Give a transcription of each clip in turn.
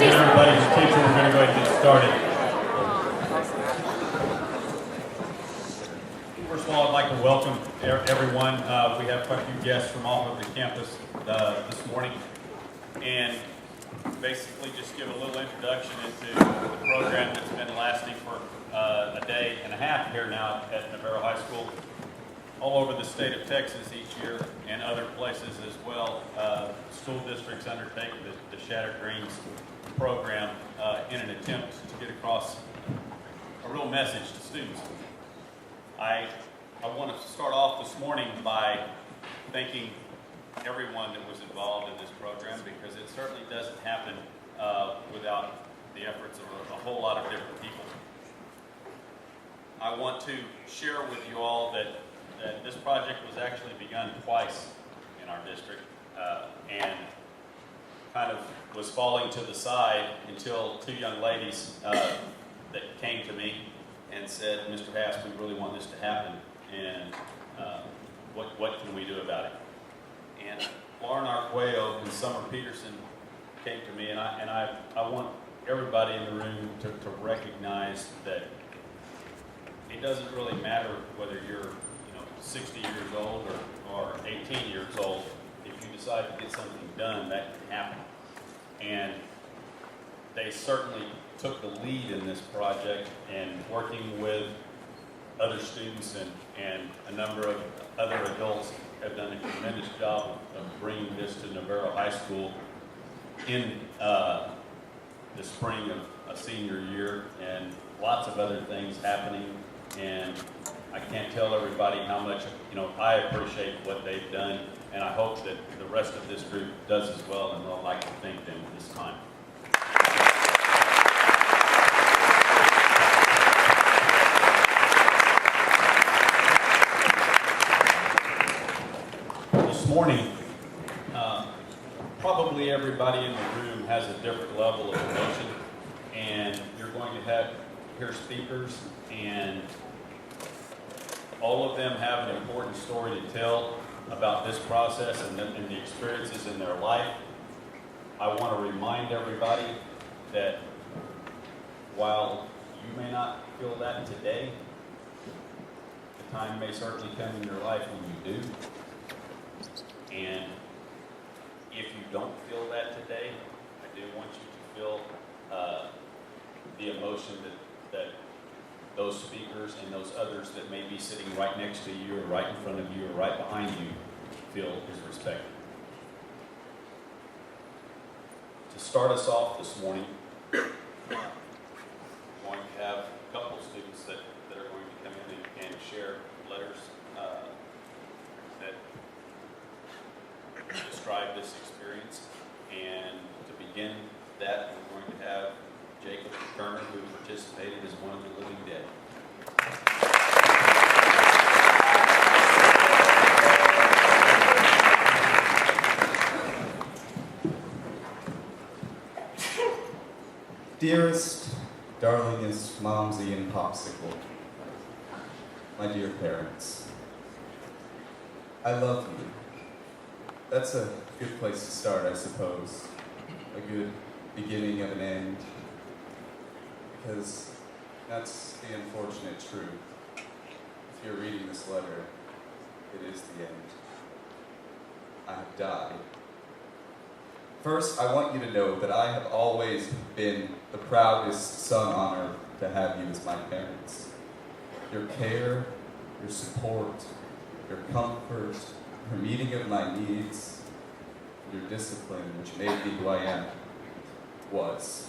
Everybody's teacher, we're going to go ahead and get started. First of all, I'd like to welcome everyone. We have quite a few guests from all over the campus this morning, and basically just give a little introduction into the program that's been lasting for a day and a half here now at Navarro High School, all over the state of Texas each year, and other places as well. School districts undertake the Shattered Dreams program in an attempt to get across a real message to students. I want to start off this morning by thanking everyone that was involved in this program, because it certainly doesn't happen without the efforts of a whole lot of different people. I want to share with you all that this project was actually begun twice in our district, and kind of was falling to the side until two young ladies that came to me and said, "Mr. Hass, we really want this to happen, and what can we do about it?" And Lauren Arguello and Summer Peterson came to me, and I want everybody in the room to recognize that it doesn't really matter whether you're 60 years old or 18 years old. If you decide to get something done, that can happen. And they certainly took the lead in this project, and working with other students and a number of other adults have done a tremendous job of bringing this to Navarro High School in the spring of a senior year, and lots of other things happening. And I can't tell everybody how much I appreciate what they've done, and I hope that the rest of this group does as well, and I'd like to thank them this time. This morning, probably everybody in the room has a different level of emotion, and you're going to hear speakers, and all of them have an important story to tell about this process and the experiences in their life. I want to remind everybody that while you may not feel that today, the time may certainly come in your life when you do. And if you don't feel that today, I do want you to feel the emotion that those speakers and those others that may be sitting right next to you or right in front of you or right behind you feel is respected. To start us off this morning, we're going to have a couple of students that are going to come in and share letters that describe this experience. And to begin that, we're going to have Jacob Turner, who participated as one of the living dead. Dearest, darlingest Momsy and Popsicle, my dear parents, I love you. That's a good place to start, I suppose. A good beginning of an end. Because that's the unfortunate truth. If you're reading this letter, it is the end. I have died. First, I want you to know that I have always been the proudest son on earth to have you as my parents. Your care, your support, your comfort, your meeting of my needs, your discipline, which made me who I am, was.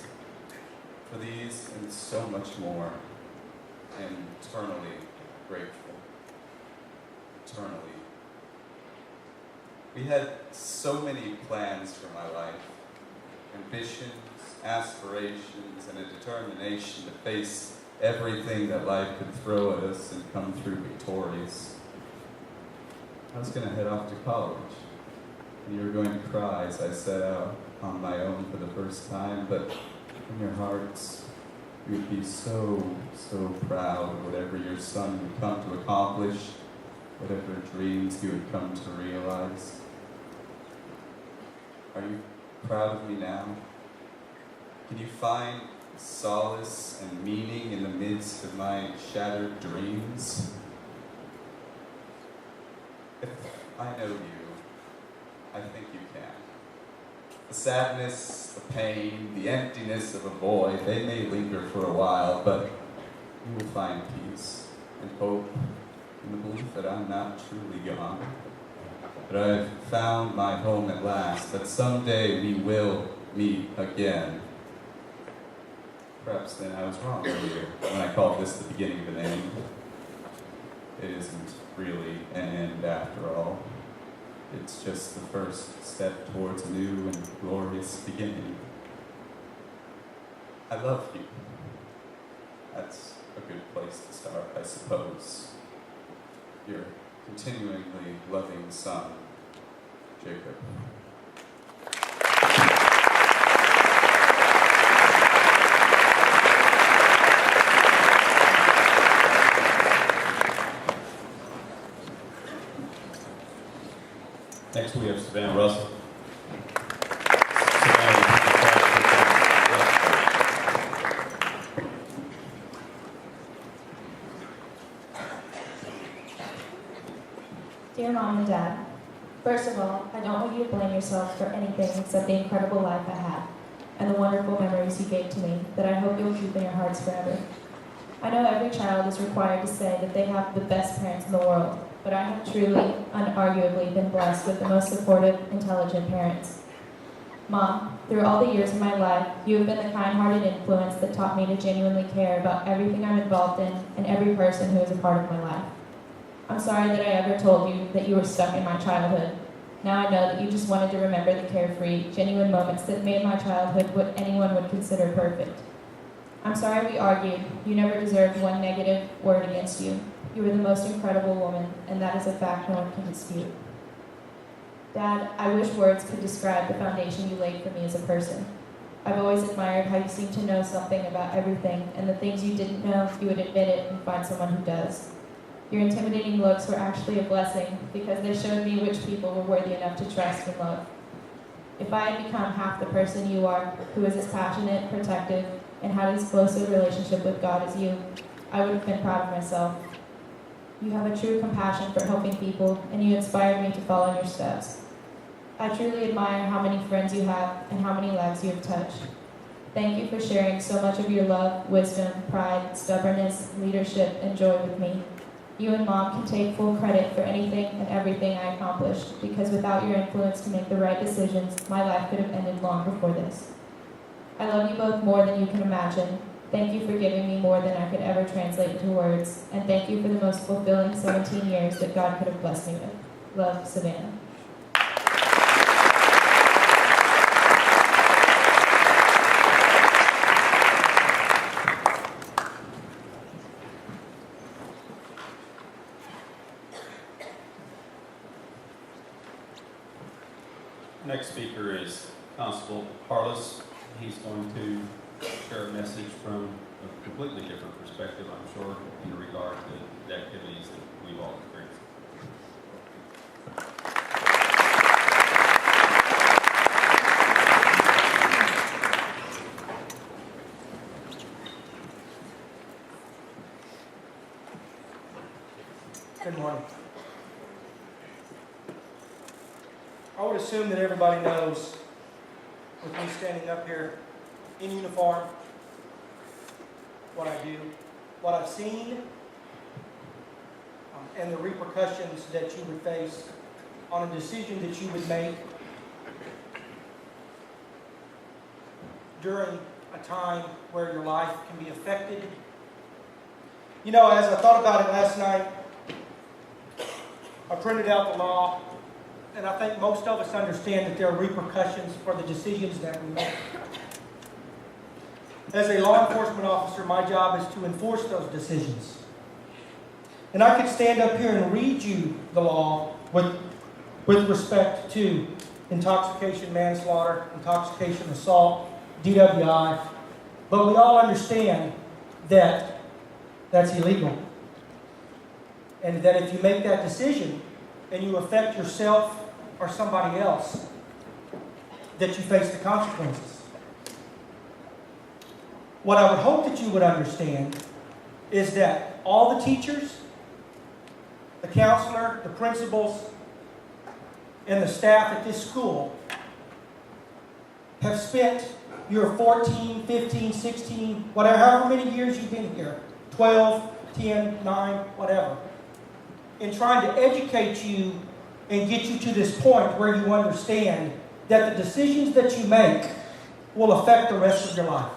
For these and so much more, I am eternally grateful. Eternally. We had so many plans for my life, ambitions, aspirations, and a determination to face everything that life could throw at us and come through victorious. I was going to head off to college, and you were going to cry as I set out on my own for the first time, but in your hearts, you would be so, so proud of whatever your son would come to accomplish, whatever dreams he would come to realize. Are you proud of me now? Can you find solace and meaning in the midst of my shattered dreams? If I know you, I think you can. The sadness, the pain, the emptiness of a void, they may linger for a while, but you will find peace and hope in the belief that I'm not truly gone, that I've found my home at last, that someday we will meet again. Perhaps then I was wrong earlier when I called this the beginning of an end. It isn't really an end after all. It's just the first step towards a new and glorious beginning. I love you. That's a good place to start, I suppose. Your continuingly loving son, Jacob. Next, we have Savannah Russell. Dear Mom and Dad, first of all, I don't want you to blame yourself for anything except the incredible life I had and the wonderful memories you gave to me that I hope you'll keep in your hearts forever. I know every child is required to say that they have the best parents in the world, but I have truly, unarguably been blessed with the most supportive, intelligent parents. Mom, through all the years of my life, you have been the kind-hearted influence that taught me to genuinely care about everything I'm involved in and every person who is a part of my life. I'm sorry that I ever told you that you were stuck in my childhood. Now I know that you just wanted to remember the carefree, genuine moments that made my childhood what anyone would consider perfect. I'm sorry we argued. You never deserved one negative word against you. You were the most incredible woman, and that is a fact no one can dispute. Dad, I wish words could describe the foundation you laid for me as a person. I've always admired how you seem to know something about everything, and the things you didn't know, you would admit it and find someone who does. Your intimidating looks were actually a blessing because they showed me which people were worthy enough to trust and love. If I had become half the person you are, who is as passionate, protective, and had as close a relationship with God as you, I would have been proud of myself. You have a true compassion for helping people, and you inspired me to follow in your steps. I truly admire how many friends you have and how many lives you have touched. Thank you for sharing so much of your love, wisdom, pride, stubbornness, leadership, and joy with me. You and Mom can take full credit for anything and everything I accomplished, because without your influence to make the right decisions, my life could have ended long before this. I love you both more than you can imagine. Thank you for giving me more than I could ever translate into words, and thank you for the most fulfilling 17 years that God could have blessed me with. Love, Savannah. Next speaker is Constable Harless. He's going to share a message from a completely different perspective, I'm sure, in regard to the activities that we've all experienced. Good morning. I would assume that everybody knows, with me standing up here in uniform, what I do, what I've seen, and the repercussions that you would face on a decision that you would make during a time where your life can be affected. You know, as I thought about it last night, I printed out the law, and I think most of us understand that there are repercussions for the decisions that we make. As a law enforcement officer, my job is to enforce those decisions. And I could stand up here and read you the law with respect to intoxication, manslaughter, intoxication, assault, DWI, but we all understand that that's illegal. And that if you make that decision and you affect yourself or somebody else, that you face the consequences. What I would hope that you would understand is that all the teachers, the counselor, the principals, and the staff at this school have spent your 14, 15, 16, whatever, however many years you've been here, 12, 10, 9, whatever, in trying to educate you and get you to this point where you understand that the decisions that you make will affect the rest of your life.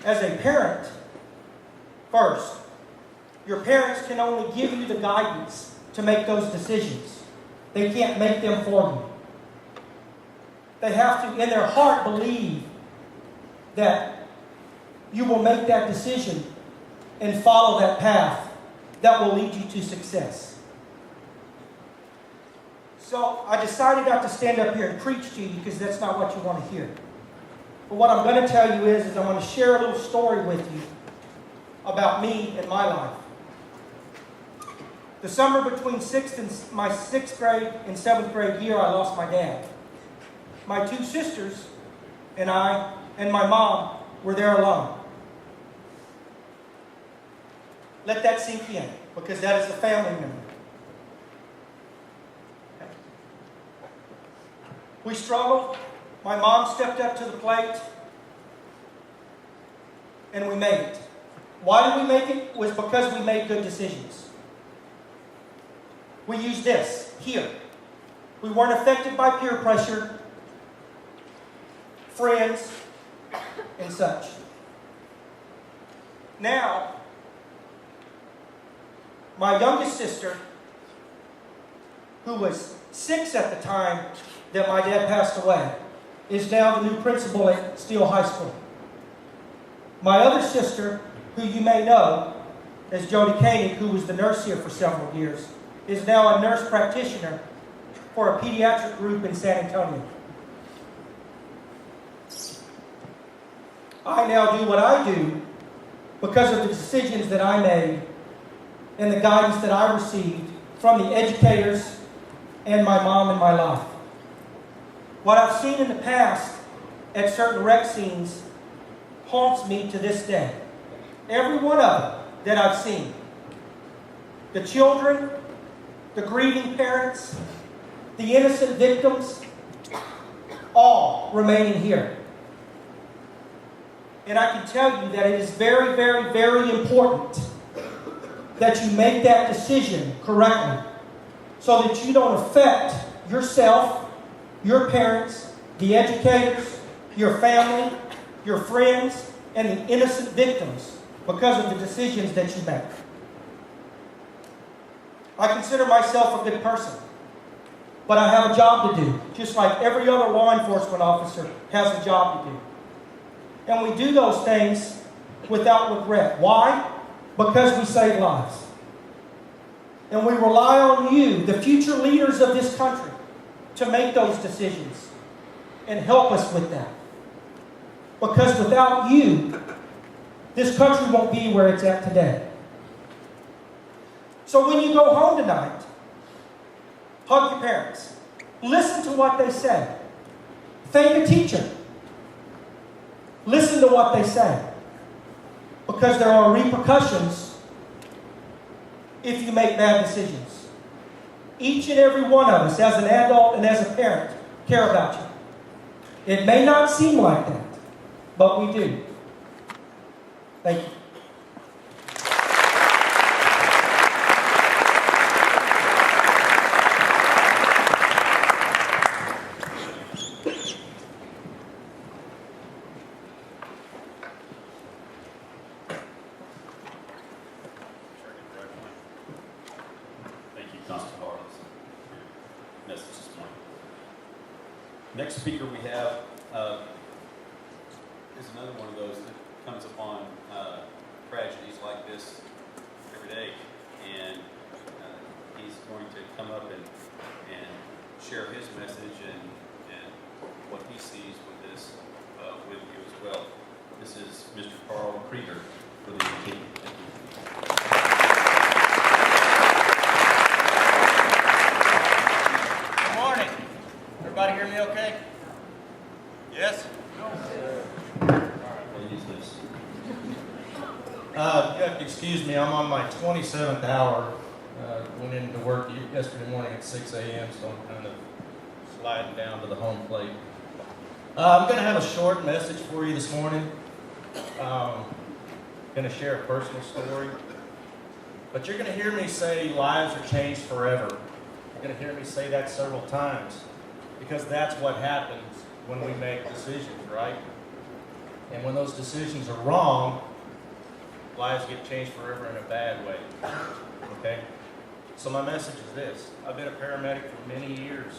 As a parent, first, your parents can only give you the guidance to make those decisions. They can't make them for you. They have to, in their heart, believe that you will make that decision and follow that path that will lead you to success. So I decided not to stand up here and preach to you because that's not what you want to hear. But what I'm going to tell you is I'm going to share a little story with you about me and my life. The summer between my 6th grade and 7th grade year, I lost my dad. My 2 sisters and I and my mom were there alone. Let that sink in, because that is a family member. Okay. We struggled. My mom stepped up to the plate, and we made it. Why did we make it? It was because we made good decisions. We used this here. We weren't affected by peer pressure, friends, and such. Now, my youngest sister, who was 6 at the time that my dad passed away, is now the new principal at Steele High School. My other sister, who you may know as Jody Koenig, who was the nurse here for several years, is now a nurse practitioner for a pediatric group in San Antonio. I now do what I do because of the decisions that I made and the guidance that I received from the educators and my mom in my life. What I've seen in the past at certain rec scenes haunts me to this day. Every one of them that I've seen. The children, the grieving parents, the innocent victims, all remaining here. And I can tell you that it is very, very, very important that you make that decision correctly so that you don't affect yourself, your parents, the educators, your family, your friends, and the innocent victims because of the decisions that you make. I consider myself a good person, but I have a job to do, just like every other law enforcement officer has a job to do. And we do those things without regret. Why? Because we save lives. And we rely on you, the future leaders of this country, to make those decisions and help us with that. Because without you, this country won't be where it's at today. So when you go home tonight, hug your parents. Listen to what they say. Thank a teacher. Listen to what they say. Because there are repercussions if you make bad decisions. Each and every one of us, as an adult and as a parent, care about you. It may not seem like that, but we do. Thank you. Next speaker we have is another one of those that comes upon tragedies like this every day, and he's going to come up and share his message and what he sees with This is Mr. Carl Krieger for the team. Good morning. Everybody hear me okay? Yes? All right, ladies, loose. You have to excuse me, I'm on my 27th hour. Went into work yesterday morning at 6 a.m., so I'm kind of sliding down to the home plate. I'm going to have a short message for you this morning. Going to share a personal story. But you're going to hear me say lives are changed forever. You're going to hear me say that several times, because that's what happens when we make decisions, right? And when those decisions are wrong, lives get changed forever in a bad way. Okay? So my message is this. I've been a paramedic for many years.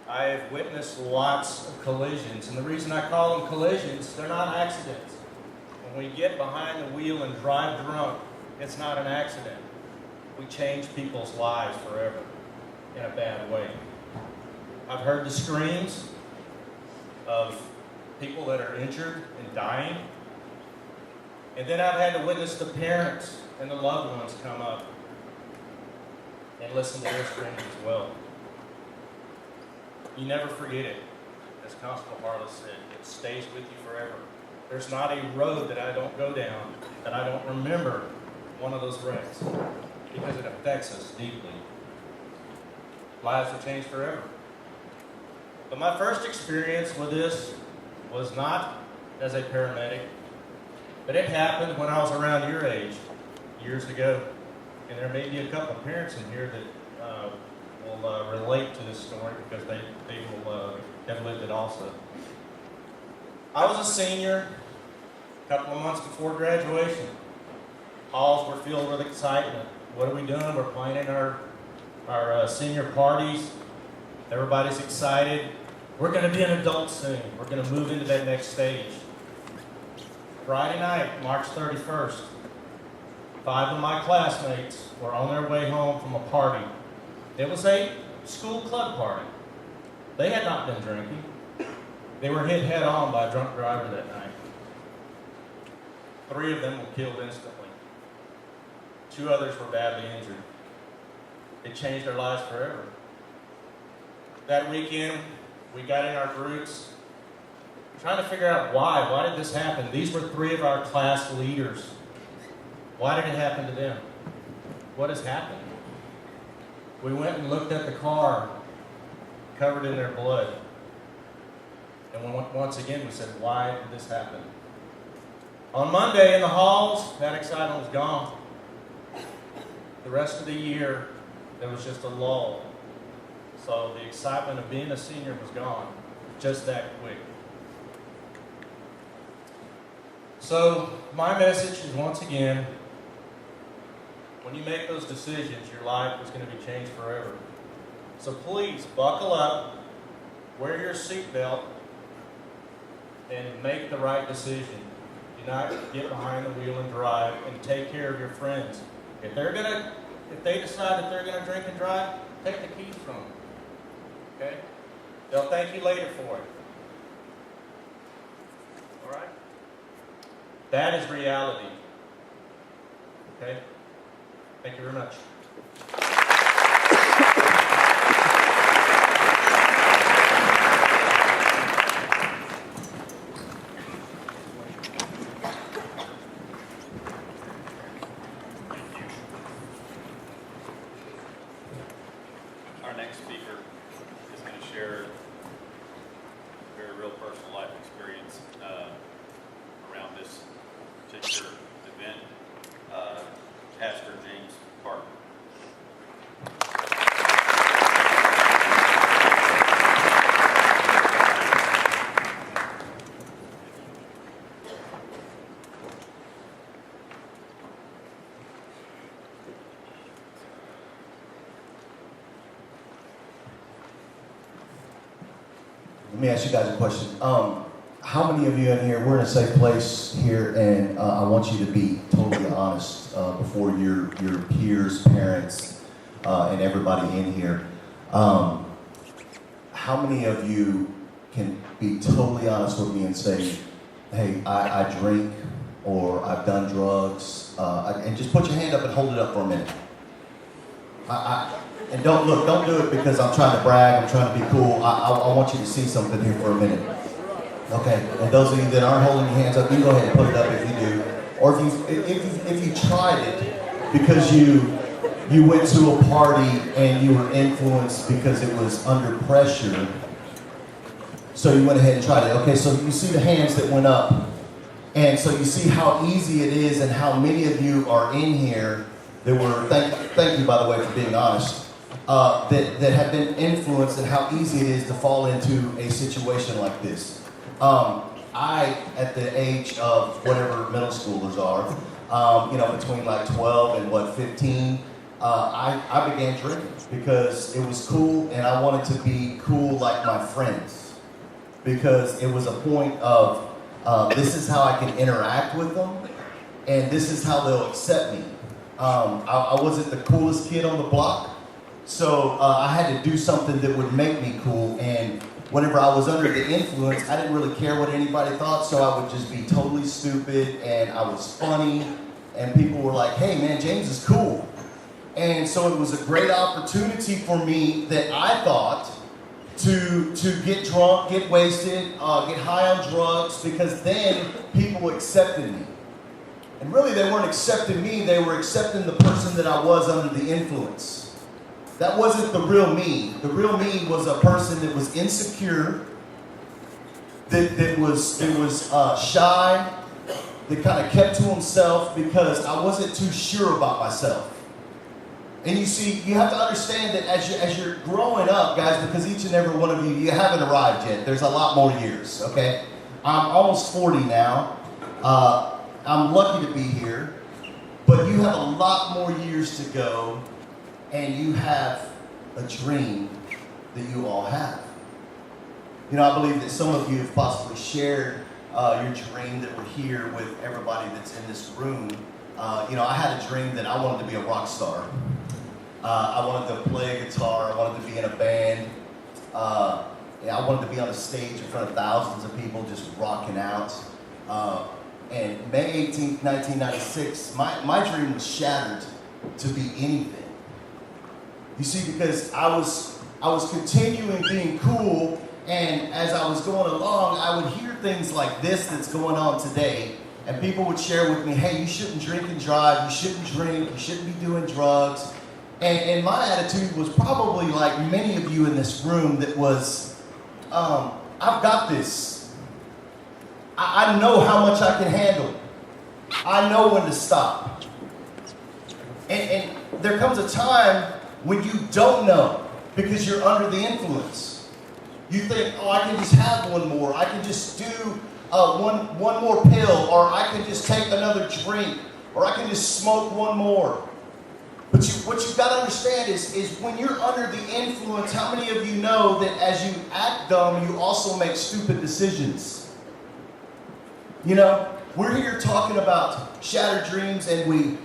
I have witnessed lots of collisions, and the reason I call them collisions, they're not accidents. When we get behind the wheel and drive drunk, it's not an accident. We change people's lives forever in a bad way. I've heard the screams of people that are injured and dying. And then I've had to witness the parents and the loved ones come up and listen to their screams as well. You never forget it. As Constable Harless said, it stays with you forever. There's not a road that I don't go down that I don't remember one of those wrecks, because it affects us deeply. Lives are changed forever. But my first experience with this was not as a paramedic, but it happened when I was around your age, years ago. And there may be a couple of parents in here that will relate to this story, because they will have lived it also. I was a senior a couple of months before graduation. Halls were filled with excitement. What are we doing? We're planning our senior parties. Everybody's excited. We're going to be an adult soon. We're going to move into that next stage. Friday night, March 31st, 5 of my classmates were on their way home from a party. It was a school club party. They had not been drinking. They were hit head on by a drunk driver that night. 3 of them were killed instantly. 2 others were badly injured. It changed their lives forever. That weekend, we got in our groups, trying to figure out why. Why did this happen? These were 3 of our class leaders. Why did it happen to them? What has happened? We went and looked at the car, covered in their blood. And once again, we said, why did this happen? On Monday in the halls, that excitement was gone. The rest of the year, there was just a lull. So the excitement of being a senior was gone, just that quick. So my message is, once again, when you make those decisions, your life is going to be changed forever. So please, buckle up, wear your seatbelt, and make the right decision. Do not get behind the wheel and drive, and take care of your friends. If they decide that they're gonna drink and drive, take the keys from them. Okay? They'll thank you later for it. All right? That is reality. Okay? Thank you very much. Our next speaker is going to share a very real personal life experience around this particular event. Pastor James Parker. Let me ask you guys a question. How many of you in here, we're in a safe place here, and I want you to be totally honest before your peers, parents, and everybody in here. How many of you can be totally honest with me and say, hey, I drink or I've done drugs, and just put your hand up and hold it up for a minute. And don't do it because I'm trying to brag, I'm trying to be cool. I want you to see something here for a minute. Okay, and those of you that aren't holding your hands up, you can go ahead and put it up if you do. Or if you tried it because you went to a party and you were influenced because it was under pressure, so you went ahead and tried it. Okay, so you see the hands that went up. And so you see how easy it is and how many of you are in here that were, thank you by the way for being honest, that have been influenced and how easy it is to fall into a situation like this. I, at the age of whatever middle schoolers are, between like 12 and 15, I began drinking because it was cool and I wanted to be cool like my friends. Because it was a point of, this is how I can interact with them and this is how they'll accept me. I wasn't the coolest kid on the block, so I had to do something that would make me cool, and whenever I was under the influence, I didn't really care what anybody thought, so I would just be totally stupid, and I was funny, and people were like, hey man, James is cool. And so it was a great opportunity for me that I thought to get drunk, get wasted, get high on drugs, because then people accepted me. And really they weren't accepting me, they were accepting the person that I was under the influence. That wasn't the real me. The real me was a person that was insecure, that was shy, that kind of kept to himself because I wasn't too sure about myself. And you see, you have to understand that as you're growing up, guys, because each and every one of you haven't arrived yet. There's a lot more years, okay? I'm almost 40 now. I'm lucky to be here. But you have a lot more years to go, and you have a dream that you all have. You know, I believe that some of you have possibly shared your dream that we're here with everybody that's in this room. I had a dream that I wanted to be a rock star. I wanted to play a guitar. I wanted to be in a band. I wanted to be on a stage in front of thousands of people just rocking out. And May 18th, 1996, my dream was shattered to be anything. You see, because I was continuing being cool, and as I was going along, I would hear things like this that's going on today, and people would share with me, hey, you shouldn't drink and drive, you shouldn't drink, you shouldn't be doing drugs. And my attitude was probably like many of you in this room that was, I've got this. I know how much I can handle. I know when to stop. And there comes a time when you don't know because you're under the influence. You think, oh, I can just have one more. I can just do one more pill, or I can just take another drink, or I can just smoke one more. But what you've got to understand is when you're under the influence, how many of you know that as you act dumb, you also make stupid decisions? You know, we're here talking about shattered dreams, and we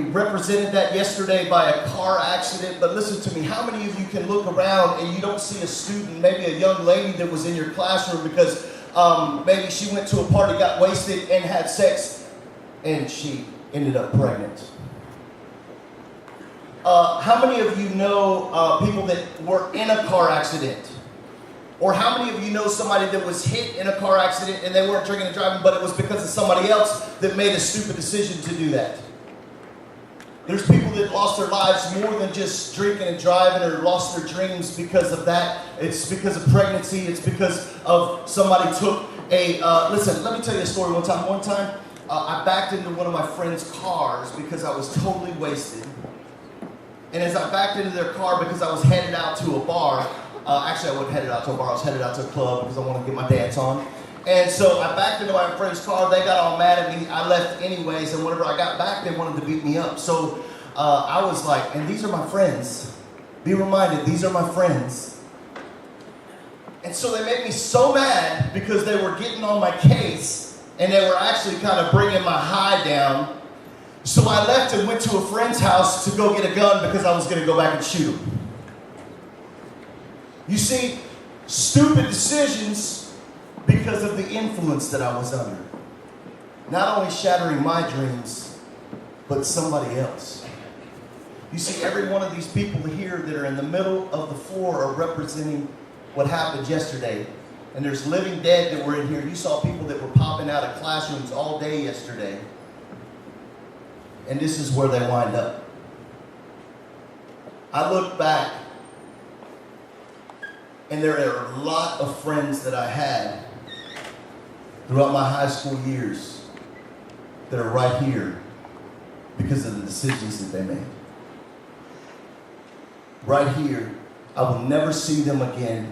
represented that yesterday by a car accident. But listen to me, how many of you can look around and you don't see a student, maybe a young lady that was in your classroom because maybe she went to a party, got wasted, and had sex, and she ended up pregnant? How many of you know people that were in a car accident? Or how many of you know somebody that was hit in a car accident and they weren't drinking and driving, but it was because of somebody else that made a stupid decision to do that? There's people that lost their lives more than just drinking and driving, or lost their dreams because of that. It's because of pregnancy. It's because of somebody took a, listen, let me tell you a story. One time, I backed into one of my friend's cars because I was totally wasted. And as I backed into their car because I was headed out to a bar, actually I wasn't headed out to a bar, I was headed out to a club because I wanted to get my dance on. And so I backed into my friend's car, they got all mad at me, I left anyways, and whenever I got back, they wanted to beat me up. So I was like, and these are my friends. Be reminded, these are my friends. And so they made me so mad because they were getting on my case, and they were actually kind of bringing my high down. So I left and went to a friend's house to go get a gun because I was going to go back and shoot him. You see, stupid decisions because of the influence that I was under. Not only shattering my dreams, but somebody else. You see, every one of these people here that are in the middle of the floor are representing what happened yesterday. And there's living dead that were in here. You saw people that were popping out of classrooms all day yesterday. And this is where they wind up. I look back, and there are a lot of friends that I had throughout my high school years that are right here because of the decisions that they made. Right here, I will never see them again.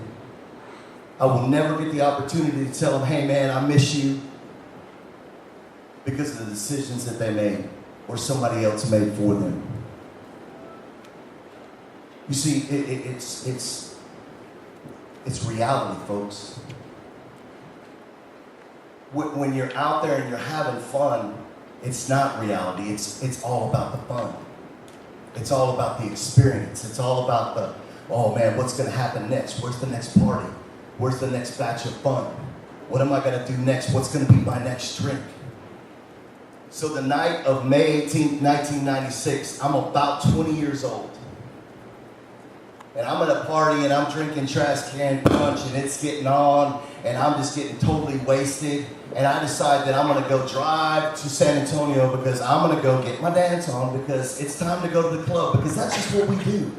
I will never get the opportunity to tell them, hey man, I miss you, because of the decisions that they made or somebody else made for them. You see, it's reality, folks. When you're out there and you're having fun, it's not reality. It's all about the fun. It's all about the experience. It's all about the, oh man, what's going to happen next? Where's the next party? Where's the next batch of fun? What am I going to do next? What's going to be my next drink? So the night of May 18th, 1996, I'm about 20 years old. And I'm at a party and I'm drinking trash can punch and it's getting on and I'm just getting totally wasted. And I decide that I'm going to go drive to San Antonio because I'm going to go get my dance on because it's time to go to the club because that's just what we do.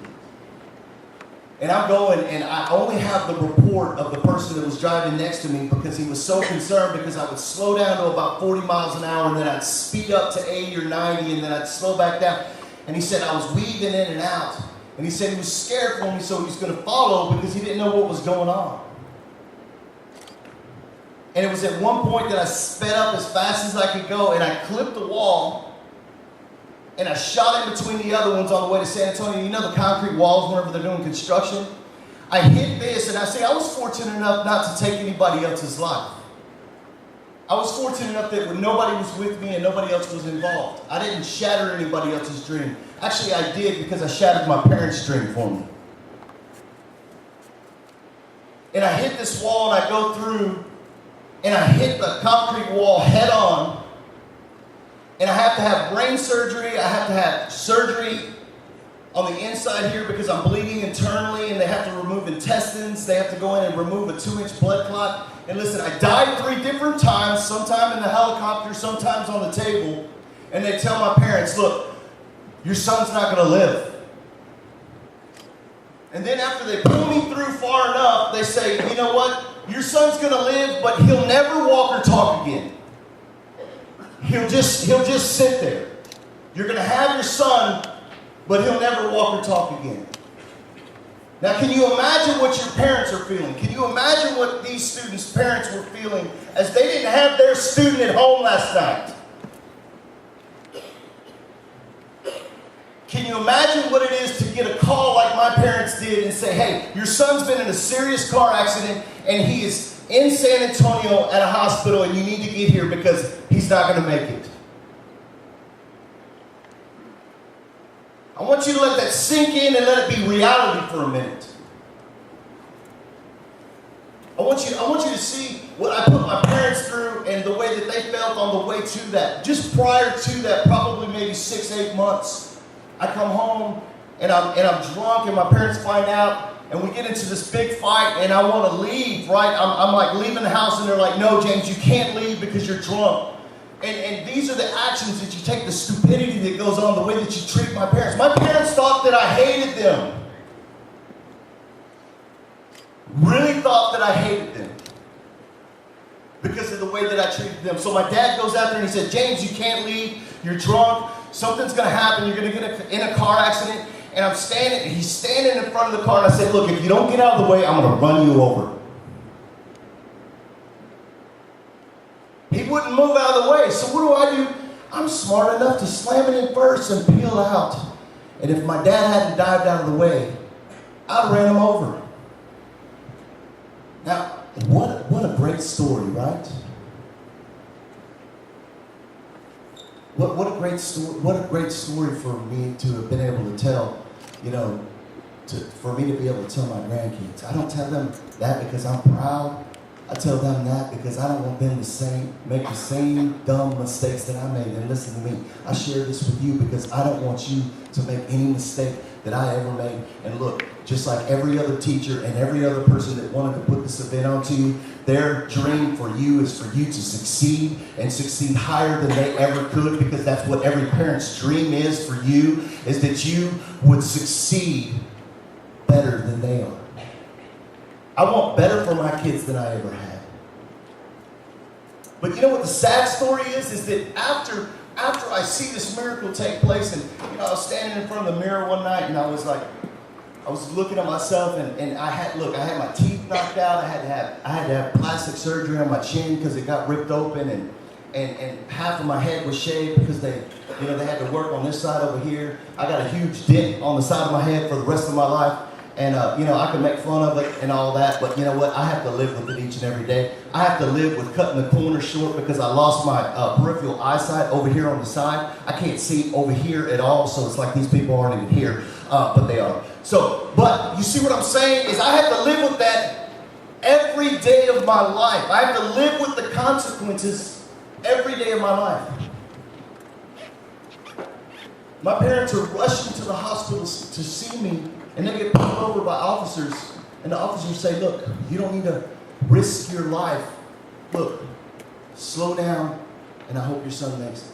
And I'm going and I only have the report of the person that was driving next to me because he was so concerned because I would slow down to about 40 miles an hour and then I'd speed up to 80 or 90 and then I'd slow back down. And he said I was weaving in and out. And he said he was scared for me so he was going to follow because he didn't know what was going on. And it was at one point that I sped up as fast as I could go and I clipped the wall and I shot in between the other ones on the way to San Antonio. You know the concrete walls whenever they're doing construction? I hit this and I was fortunate enough not to take anybody else's life. I was fortunate enough that nobody was with me and nobody else was involved. I didn't shatter anybody else's dream. Actually, I did because I shattered my parents' dream for me. And I hit this wall and I go through and I hit the concrete wall head on. And I have to have brain surgery. I have to have surgery on the inside here because I'm bleeding internally and they have to remove intestines. They have to go in and remove a 2-inch blood clot. And listen, I died 3 different times, sometime in the helicopter, sometimes on the table. And they tell my parents, look, your son's not going to live. And then after they pull me through far enough, they say, you know what? Your son's going to live, but he'll never walk or talk again. He'll just sit there. You're going to have your son, but he'll never walk or talk again. Now, can you imagine what your parents are feeling? Can you imagine what these students' parents were feeling as they didn't have their student at home last night? Can you imagine what it is to get a call like my parents did and say, hey, your son's been in a serious car accident and he is in San Antonio at a hospital and you need to get here because he's not going to make it? I want you to let that sink in and let it be reality for a minute. I want you to see what I put my parents through and the way that they felt on the way to that. Just prior to that, probably maybe 6-8 months, I come home and I'm drunk and my parents find out and we get into this big fight and I want to leave, right? I'm like leaving the house and they're like, no, James, you can't leave because you're drunk. And these are the actions that you take, the stupidity that goes on, the way that you treat my parents. My parents thought that I hated them. Really thought that I hated them because of the way that I treated them. So my dad goes out there and he said, James, you can't leave. You're drunk. Something's going to happen. You're going to get in a car accident. And he's standing in front of the car and I said, look, if you don't get out of the way, I'm going to run you over. He wouldn't move out of the way. So what do? I'm smart enough to slam it in first and peel out. And if my dad hadn't dived out of the way, I'd have ran him over. Now, what a great story, right? What a great story! What a great story for me to have been able to tell. For me to be able to tell my grandkids. I don't tell them that because I'm proud. I tell them that because I don't want them to make the same dumb mistakes that I made. And listen to me, I share this with you because I don't want you to make any mistake that I ever made. And look, just like every other teacher and every other person that wanted to put this event onto you, their dream for you is for you to succeed and succeed higher than they ever could, because that's what every parent's dream is for you, is that you would succeed better than they are. I want better for my kids than I ever had. But you know what the sad story is that after I see this miracle take place, and I was standing in front of the mirror one night, and I was looking at myself, and I had my teeth knocked out. I had to have plastic surgery on my chin because it got ripped open, and half of my head was shaved because they had to work on this side over here. I got a huge dent on the side of my head for the rest of my life. And, I can make fun of it and all that, but you know what? I have to live with it each and every day. I have to live with cutting the corner short because I lost my peripheral eyesight over here on the side. I can't see over here at all, so it's like these people aren't even here, but they are. So, but you see what I'm saying is I have to live with that every day of my life. I have to live with the consequences every day of my life. My parents are rushing to the hospital to see me, and they get pulled over by officers, and the officers say, look, you don't need to risk your life. Look, slow down, and I hope your son makes it.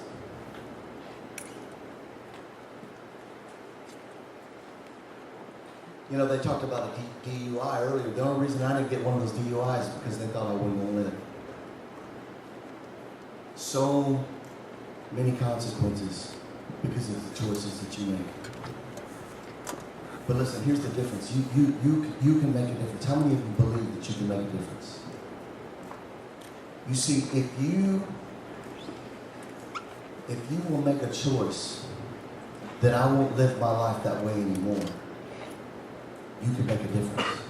They talked about a DUI earlier. The only reason I didn't get one of those DUIs is because they thought I wouldn't want to live. So many consequences because of the choices that you make. But listen, here's the difference. You can make a difference. How many of you believe that you can make a difference? You see, if you will make a choice that I won't live my life that way anymore, you can make a difference.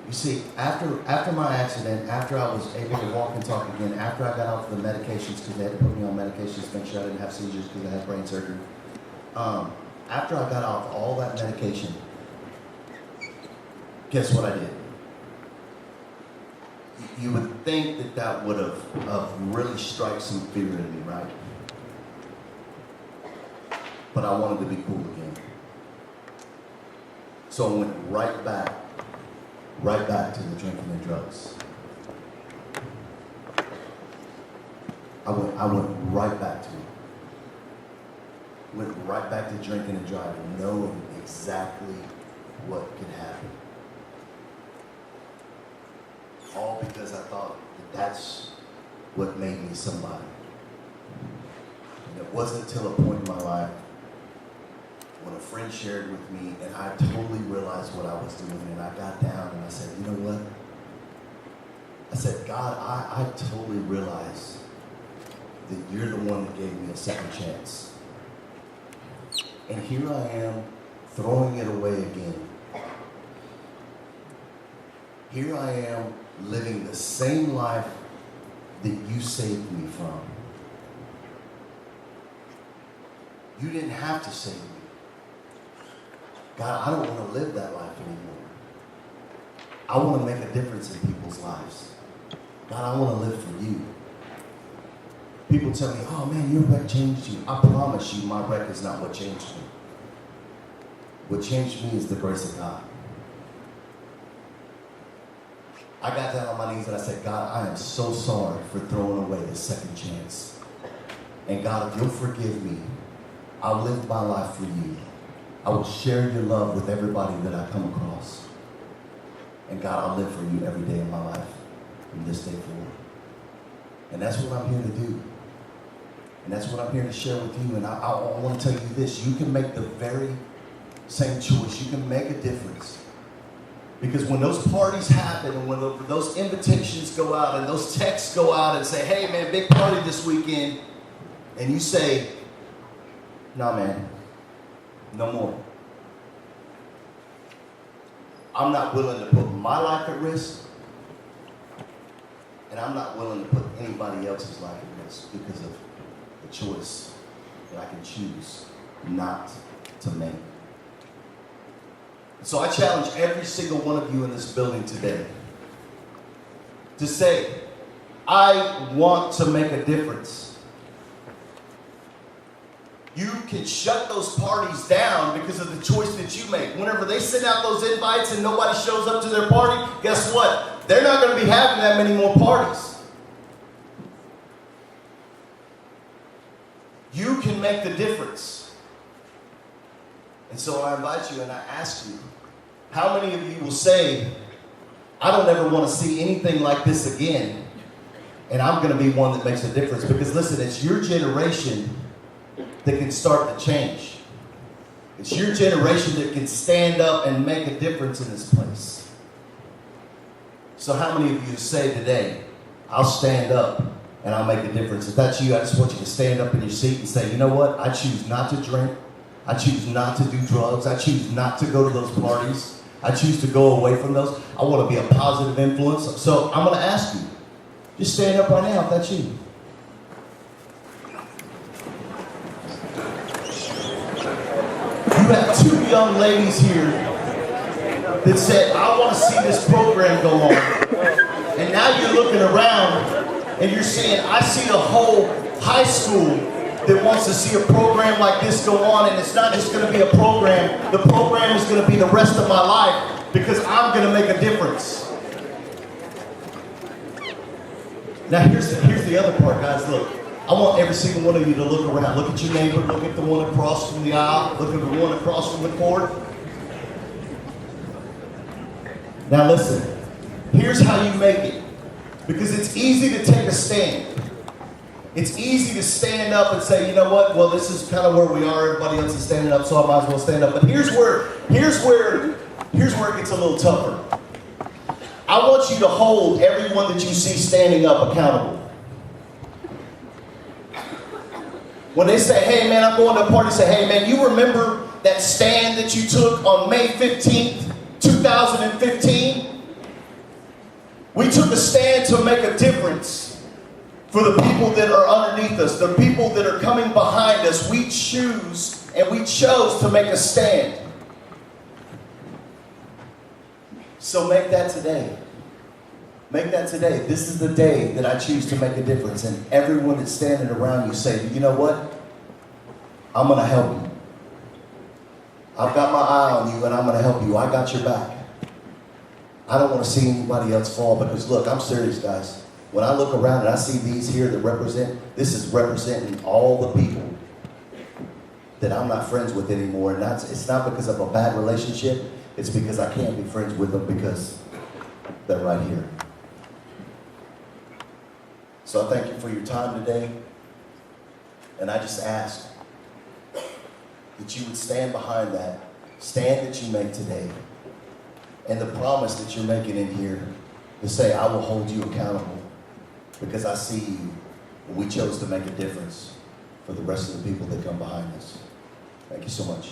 You see, after my accident, after I was able to walk and talk again, after I got off the medications, because they had to put me on medications to make sure I didn't have seizures because I had brain surgery. After I got off all that medication, guess what I did? You would think that would have really struck some fear in me, right? But I wanted to be cool again. So I went right back to the drinking and drugs. I went right back to it. Went right back to drinking and driving, knowing exactly what could happen. All because I thought that's what made me somebody. And it wasn't until a point in my life when a friend shared with me and I totally realized what I was doing, and I got down and I said, you know what? I said, God, I totally realize that you're the one that gave me a second chance. And here I am, throwing it away again. Here I am, living the same life that you saved me from. You didn't have to save me. God, I don't want to live that life anymore. I want to make a difference in people's lives. God, I want to live for you. People tell me, oh man, your wreck changed you. I promise you, my wreck is not what changed me. What changed me is the grace of God. I got down on my knees and I said, God, I am so sorry for throwing away the second chance. And God, if you'll forgive me, I'll live my life for you. I will share your love with everybody that I come across. And God, I'll live for you every day of my life from this day forward. And that's what I'm here to do. And that's what I'm here to share with you. And I want to tell you this. You can make the very same choice. You can make a difference. Because when those parties happen and when those invitations go out and those texts go out and say, hey man, big party this weekend, and you say, no man, no more. I'm not willing to put my life at risk, and I'm not willing to put anybody else's life at risk because of the choice that I can choose not to make. So I challenge every single one of you in this building today to say, I want to make a difference. You can shut those parties down because of the choice that you make. Whenever they send out those invites and nobody shows up to their party, guess what? They're not going to be having that many more parties. You can make the difference. And so I invite you and I ask you, how many of you will say, I don't ever want to see anything like this again, and I'm going to be one that makes a difference? Because listen, it's your generation that can start the change. It's your generation that can stand up and make a difference in this place. So how many of you say today, I'll stand up and I'll make a difference? If that's you, I just want you to stand up in your seat and say, you know what? I choose not to drink. I choose not to do drugs. I choose not to go to those parties. I choose to go away from those. I want to be a positive influence. So I'm going to ask you, just stand up right now if that's you. You have two young ladies here that said, I want to see this program go on. And now you're looking around and you're saying, I see a whole high school that wants to see a program like this go on, and it's not just going to be a program. The program is going to be the rest of my life because I'm going to make a difference. Now here's the other part, guys. Look, I want every single one of you to look around. Look at your neighbor. Look at the one across from the aisle. Look at the one across from the court. Now listen, here's how you make it. Because it's easy to take a stand. It's easy to stand up and say, you know what, well, this is kind of where we are. Everybody else is standing up, so I might as well stand up. But here's where it gets a little tougher. I want you to hold everyone that you see standing up accountable. When they say, hey man, I'm going to a party, say, hey man, you remember that stand that you took on May 15th, 2015? We took a stand to make a difference for the people that are underneath us, the people that are coming behind us. We chose to make a stand. So make that today. Make that today. This is the day that I choose to make a difference. And everyone that's standing around you say, you know what? I'm going to help you. I've got my eye on you and I'm going to help you. I got your back. I don't want to see anybody else fall because look, I'm serious, guys. When I look around and I see these here that this is representing all the people that I'm not friends with anymore. And it's not because of a bad relationship. It's because I can't be friends with them because they're right here. So I thank you for your time today. And I just ask that you would stand behind that stand that you make today and the promise that you're making in here to say, I will hold you accountable because I see you. And we chose to make a difference for the rest of the people that come behind us. Thank you so much.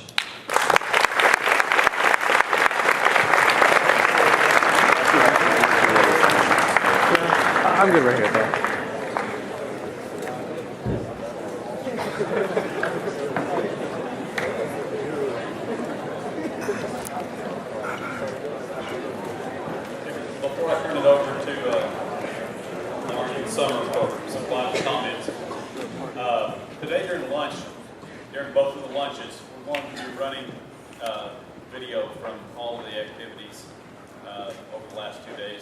I'm good right here, though. Before I turn it over to Martin Summer for some final comments, today during both of the lunches, we're going to be running video from all of the activities over the last 2 days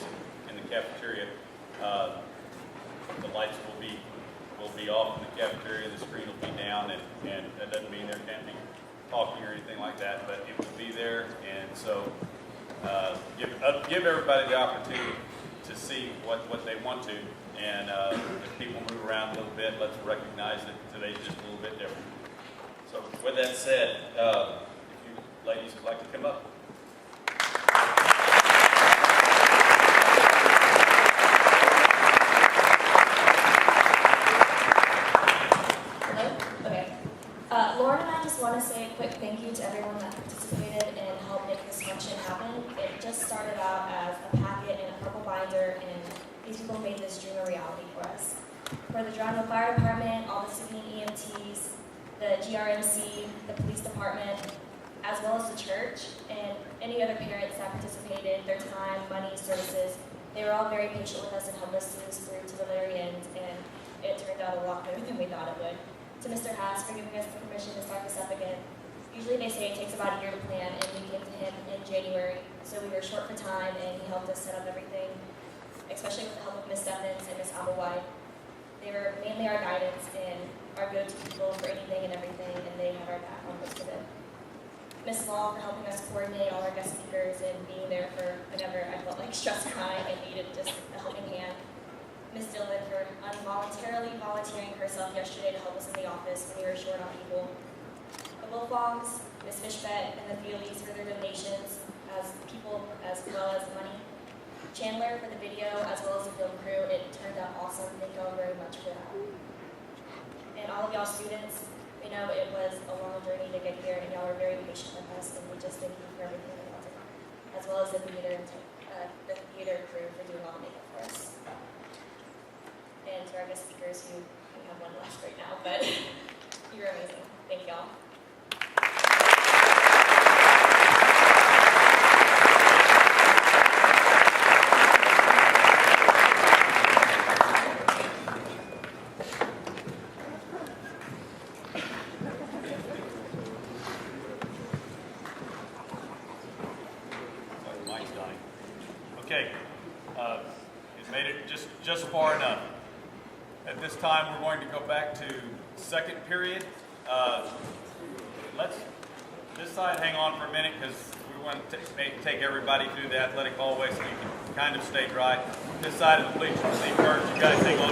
in the cafeteria. The lights will be off in the cafeteria, the screen will be down, and that doesn't mean there can't be talking or anything like that, but it will be there, and so give everybody the opportunity to see what they want to, and if people move around a little bit, let's recognize that today's just a little bit different. So with that said, if you ladies would like to come up. Lauren and I just want to say a quick thank you to everyone that participated and helped make this function happen. It just started out as a packet and a purple binder, and these people made this dream a reality for us. For the Geronimo Fire Department, all the city EMTs, the GRMC, the police department, as well as the church, and any other parents that participated, their time, money, services, They were all very patient with us and helped us through to the very end, and it turned out a lot better than we thought it would. To Mr. Haas for giving us the permission to start this up again. Usually they say it takes about a year to plan, and we came to him in January, so we were short for time, and he helped us set up everything, especially with the help of Miss Stephens and Miss Applewhite. They were mainly our guidance and our go-to people for anything and everything, and they had our back on most of it. Miss Law for helping us coordinate all our guest speakers and being there for whenever I felt like stressed crying and needed just a helping hand. Miss Dillon for involuntarily volunteering herself yesterday to help us in the office when we were short on people. The Wolfongs, Miss Fishbet, and the Feelies for their donations as people as well as money. Chandler for the video as well as the film crew. It turned out awesome. Thank y'all very much for that. And all of y'all students, we know it was a long journey to get here, and y'all were very patient with us, and we just thank you for everything that y'all did, as well as the theater crew for doing all the makeup for us. And to our guest speakers, who we have one left right now, but you're amazing. Thank y'all. Mike's dying. Okay, it made it just far enough. At this time, we're going to go back to second period. Let's this side hang on for a minute because we want to take everybody through the athletic hallway so you can kind of stay dry. This side of the bleachers, we encourage you guys hang on.